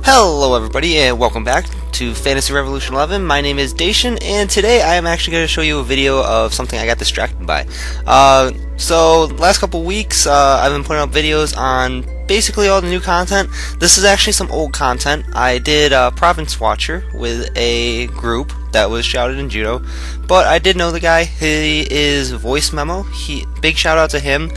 Hello everybody and welcome back to Fantasy Revolution 11. My name is Dacian and today I am actually going to show you a video of something I got distracted by. So last couple weeks I've been putting up videos on basically all the new content. This is actually some old content. I did Province Watcher with a group that was shouted in Judo, but I did know the guy. He is Voice Memo. Big shout out to him.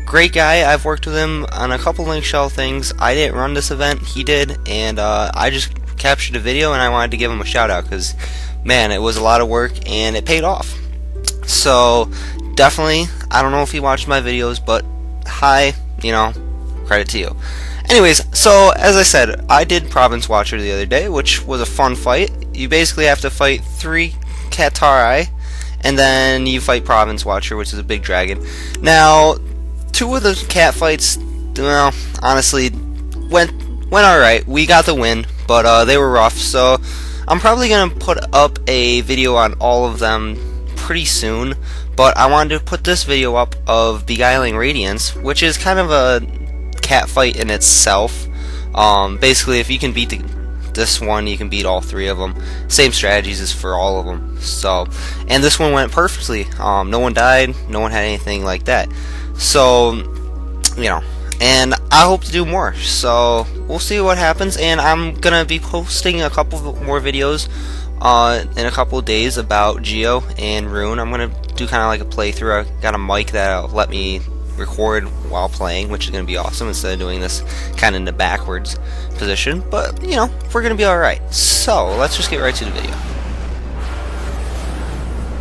Great guy. I've worked with him on a couple link shell things. I didn't run this event, he did, and I just captured a video and I wanted to give him a shout out because, man, it was a lot of work and it paid off. So definitely, I don't know if he watched my videos, but hi, credit to you. Anyways, so as I said, I did Province Watcher the other day, which was a fun fight. You basically have to fight 3 Katarai, and then you fight Province Watcher, which is a big dragon. Now, 2 of the cat fights, well, honestly, went alright. We got the win, but they were rough, so I'm probably going to put up a video on all of them pretty soon, but I wanted to put this video up of Beguiling Radiance, which is kind of a cat fight in itself. Basically, if you can beat this one, you can beat all 3 of them. Same strategies as for all of them. So, and this one went perfectly. No one died, no one had anything like that. So, and I hope to do more. So, we'll see what happens. And I'm gonna be posting a couple more videos in a couple of days about Geo and Rune. I'm gonna do kind of like a playthrough. I got a mic that'll let me record while playing, which is gonna be awesome instead of doing this kind of in the backwards position. But, we're gonna be alright. So, let's just get right to the video.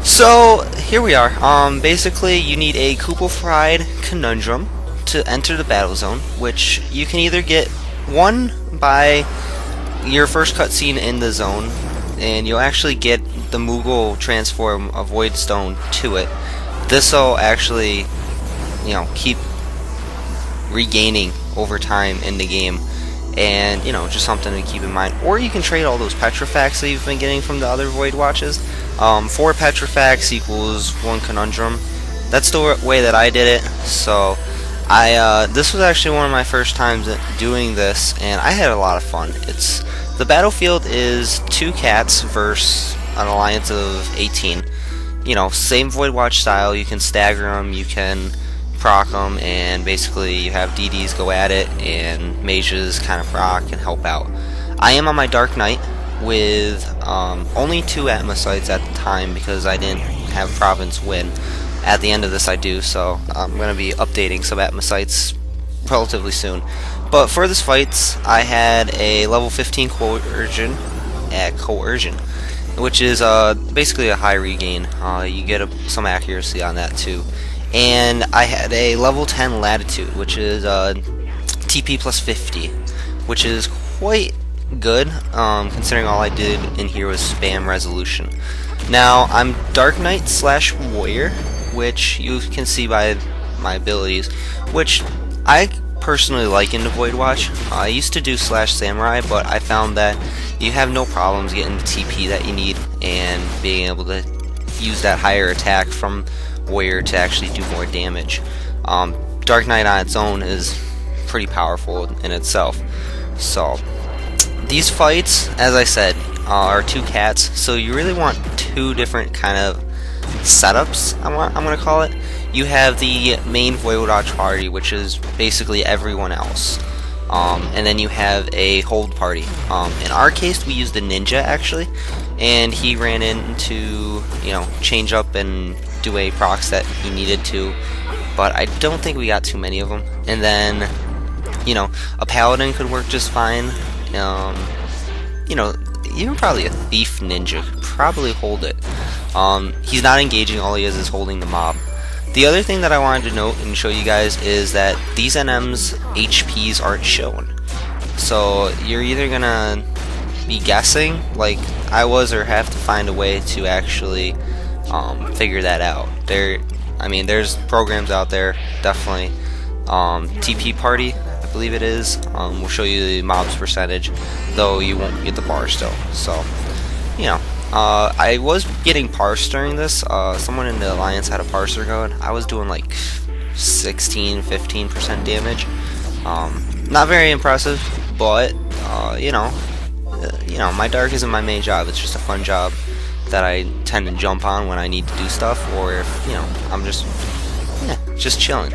So, here we are. Basically, you need a Ffxi conundrum to enter the battle zone, which you can either get one by your first cutscene in the zone, and you'll actually get the Moogle transform of Void Stone to it. This will actually, keep regaining over time in the game, and just something to keep in mind. Or you can trade all those Petrifacts that you've been getting from the other Void Watches. 4 Petrifacts equals 1 Conundrum. That's the way that I did it. So this was actually one of my first times doing this, and I had a lot of fun. The battlefield is 2 cats versus an alliance of 18. Same Void Watch style. You can stagger them, you can proc them, and basically you have DDs go at it, and mages kind of proc and help out. I am on my Dark Knight with only 2 Atmosites at the time because I didn't have Province win. At the end of this I do, so I'm going to be updating some Atmosites relatively soon. But for this fight, I had a level 15 Coercion, which is basically a high regain. You get some accuracy on that too. And I had a level 10 Latitude, which is TP plus 50, which is quite good, considering all I did in here was spam Resolution. Now, I'm Dark Knight / Warrior, which you can see by my abilities, which I personally like into Void Watch. I used to do / Samurai, but I found that you have no problems getting the TP that you need and being able to use that higher attack from Warrior to actually do more damage. Dark Knight on its own is pretty powerful in itself. So, these fights, as I said, are 2 cats, so you really want 2 different kind of setups, I'm going to call it. You have the main Void Watch party, which is basically everyone else. And then you have a hold party. In our case, we used the ninja, actually, and he ran in to, change up and do a procs that he needed to, but I don't think we got too many of them. And then, a paladin could work just fine. Even probably a thief ninja could probably hold it. He's not engaging, all he is holding the mob. The other thing that I wanted to note and show you guys is that these NM's HPs aren't shown. So you're either gonna be guessing like I was, or have to find a way to actually figure that out. There's programs out there, definitely. TP Party, I believe it is, will show you the mob's percentage, though you won't get the bar still. So, I was getting parse during this. Someone in the alliance had a parser going. I was doing like 16-15% damage. Not very impressive, but my dark isn't my main job. It's just a fun job that I tend to jump on when I need to do stuff, or if I'm just chilling.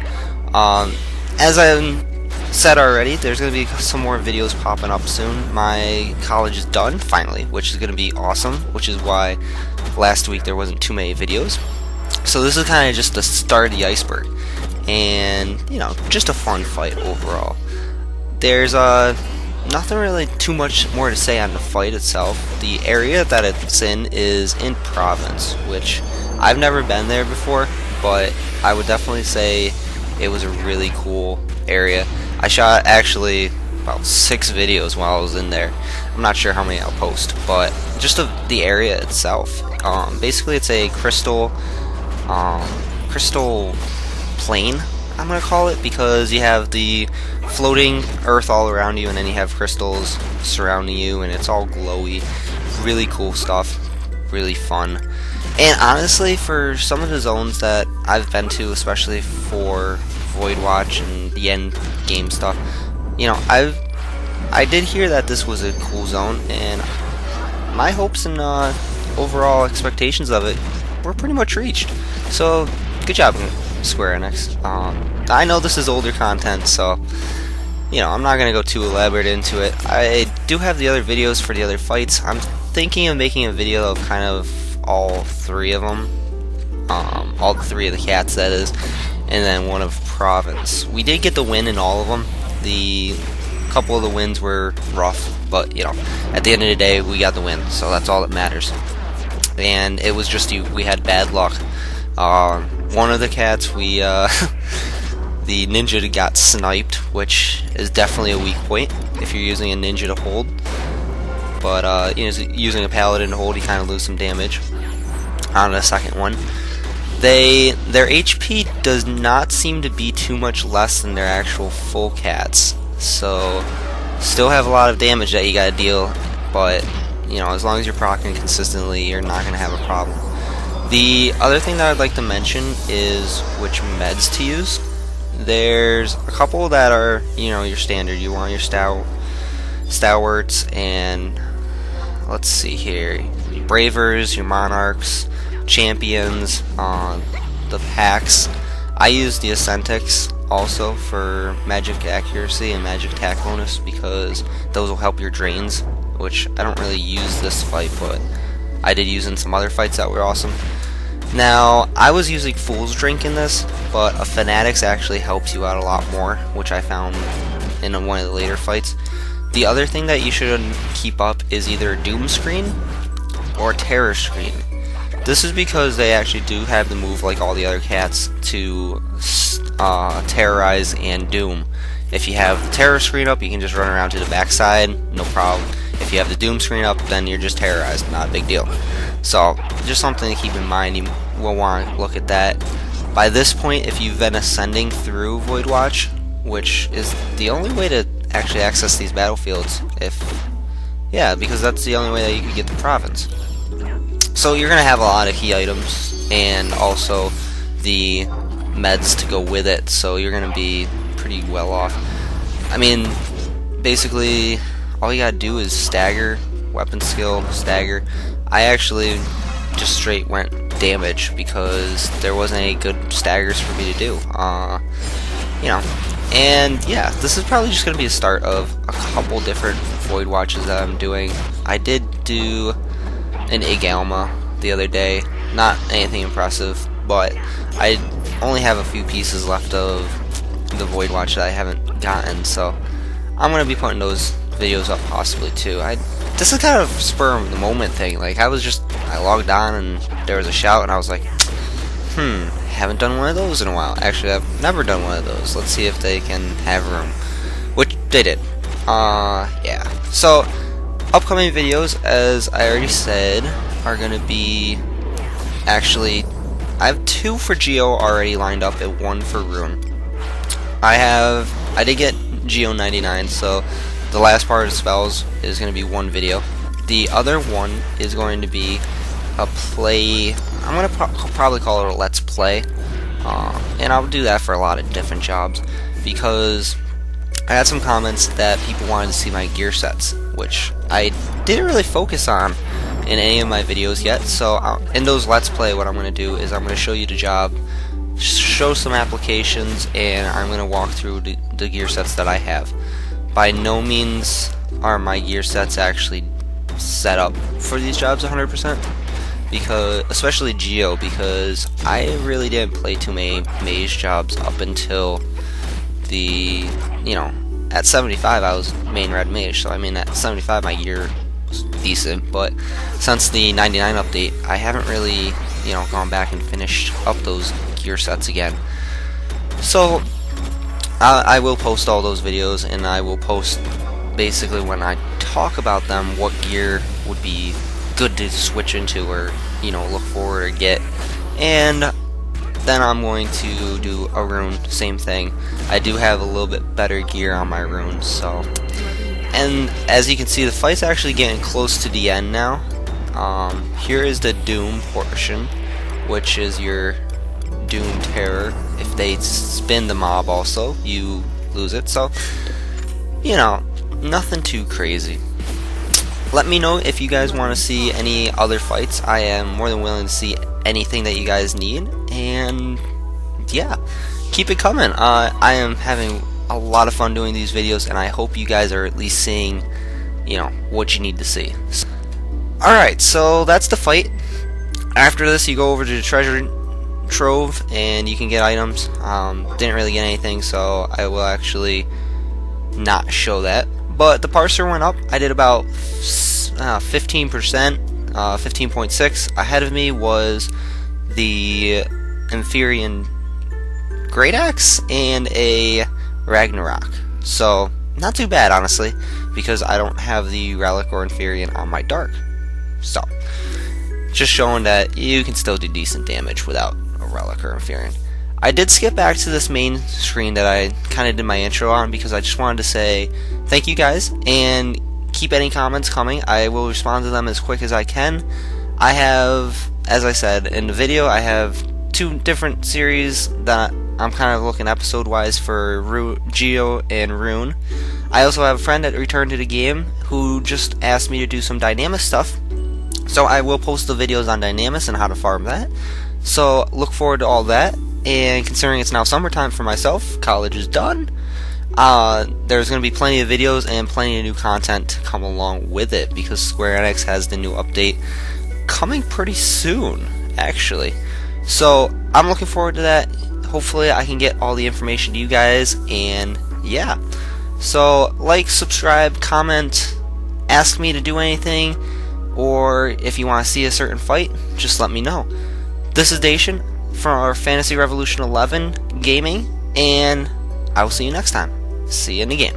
As I said already, there's going to be some more videos popping up soon. My college is done finally, which is going to be awesome, which is why last week there wasn't too many videos. So this is kind of just the start of the iceberg, and just a fun fight overall. There's nothing really too much more to say on the fight itself. The area that it's in is in Province, which I've never been there before, but I would definitely say it was a really cool area. I shot actually about 6 videos while I was in there. I'm not sure how many I'll post, but just the area itself. Basically, it's a crystal plane, I'm gonna call it, because you have the floating earth all around you, and then you have crystals surrounding you, and it's all glowy. Really cool stuff, really fun. And honestly, for some of the zones that I've been to, especially for Void Watch and the end game stuff, I did hear that this was a cool zone, and my hopes and overall expectations of it were pretty much reached. So good job, Square Enix. I know this is older content, so I'm not gonna go too elaborate into it. I do have the other videos for the other fights. I'm thinking of making a video of kind of all 3 of them, all 3 of the cats, that is, and then one of Province. We did get the win in all of them. The couple of the wins were rough, but at the end of the day, we got the win, so that's all that matters. And it was just we had bad luck. One of the cats, we the ninja got sniped, which is definitely a weak point if you're using a ninja to hold. But using a paladin to hold, you kind of lose some damage. On the second one, their HP does not seem to be too much less than their actual full cats, so still have a lot of damage that you gotta deal. But as long as you're proccing consistently, you're not gonna have a problem. The other thing that I'd like to mention is which meds to use. There's a couple that are your standard. You want your stalwarts, and let's see here, your bravers, your monarchs, champions, the packs. I use the Ffxi also for magic accuracy and magic attack bonus, because those will help your drains, which I don't really use this fight, but I did use in some other fights that were awesome. Now, I was using Fool's Drink in this, but a Fanatics actually helps you out a lot more, which I found in one of the later fights. The other thing that you should keep up is either Doom Screen or Terror Screen. This is because they actually do have the move, like all the other cats, to terrorize and doom. If you have the Terror Screen up, you can just run around to the backside, no problem. If you have the Doom Screen up, then you're just terrorized, not a big deal. So, just something to keep in mind. You will want to look at that. By this point, if you've been ascending through Void Watch, which is the only way to actually access these battlefields, because that's the only way that you can get the Province. So you're going to have a lot of key items, and also the meds to go with it, so you're going to be pretty well off. I mean, basically, all you gotta do is stagger, weapon skill, stagger. I actually just straight went damage because there wasn't any good staggers for me to do. And yeah, this is probably just gonna be a start of a couple different Void Watches that I'm doing. I did do an Igalma the other day, not anything impressive, but I only have a few pieces left of the Void Watch that I haven't gotten, so I'm gonna be putting those videos up possibly too. This is kind of a spur of the moment thing. Like, I logged on and there was a shout, and I was like, haven't done one of those in a while. Actually, I've never done one of those. Let's see if they can have room, which they did. Yeah. So, upcoming videos, as I already said, are gonna be actually. I have 2 for Geo already lined up, and 1 for Rune. I did get Geo 99, so the last part of the spells is going to be 1 video. The other one is going to be a play. I'm going to probably call it a let's play, and I'll do that for a lot of different jobs, because I had some comments that people wanted to see my gear sets, which I didn't really focus on in any of my videos yet. So in those Let's Play, what I'm going to do is I'm going to show you the job, show some applications, and I'm going to walk through the gear sets that I have. By no means are my gear sets actually set up for these jobs 100%, because especially Geo, because I really didn't play too many mage jobs up until the, at 75 I was main red mage, so I mean at 75 my gear was decent, but since the 99 update I haven't really, gone back and finished up those gear sets again. So I will post all those videos, and I will post basically when I talk about them what gear would be good to switch into, or look forward or get. And then I'm going to do a rune, same thing. I do have a little bit better gear on my runes, so. And as you can see, the fight's actually getting close to the end now. Here is the Doom portion, which is your Doom Terror. If they spin the mob also, you lose it, so nothing too crazy. Let me know if you guys want to see any other fights. I am more than willing to see anything that you guys need, and yeah, keep it coming. I am having a lot of fun doing these videos, and I hope you guys are at least seeing what you need to see. Alright, so that's the fight. After this you go over to the treasure trove and you can get items. Didn't really get anything, so I will actually not show that. But the parser went up. I did about 15%, 15.6. Ahead of me was the Ffxi Great Axe and a Ragnarok. So not too bad, honestly, because I don't have the Relic or Ffxi on my Dark. So just showing that you can still do decent damage without a Relic or Ffxi. I did skip back to this main screen that I kind of did my intro on, because I just wanted to say thank you guys, and keep any comments coming. I will respond to them as quick as I can. I have, as I said in the video, I have 2 different series that I'm kind of looking episode wise for Geo and Rune. I also have a friend that returned to the game who just asked me to do some Dynamis stuff, so I will post the videos on Dynamis and how to farm that. So look forward to all that. And considering it's now summertime for myself, college is done, there's going to be plenty of videos and plenty of new content to come along with it, because Square Enix has the new update coming pretty soon, actually. So I'm looking forward to that. Hopefully I can get all the information to you guys, and yeah. So like, subscribe, comment, ask me to do anything, or if you want to see a certain fight, just let me know. This is Dacian from our Fantasy Revolution 11 gaming, and I will see you next time. See you in the game.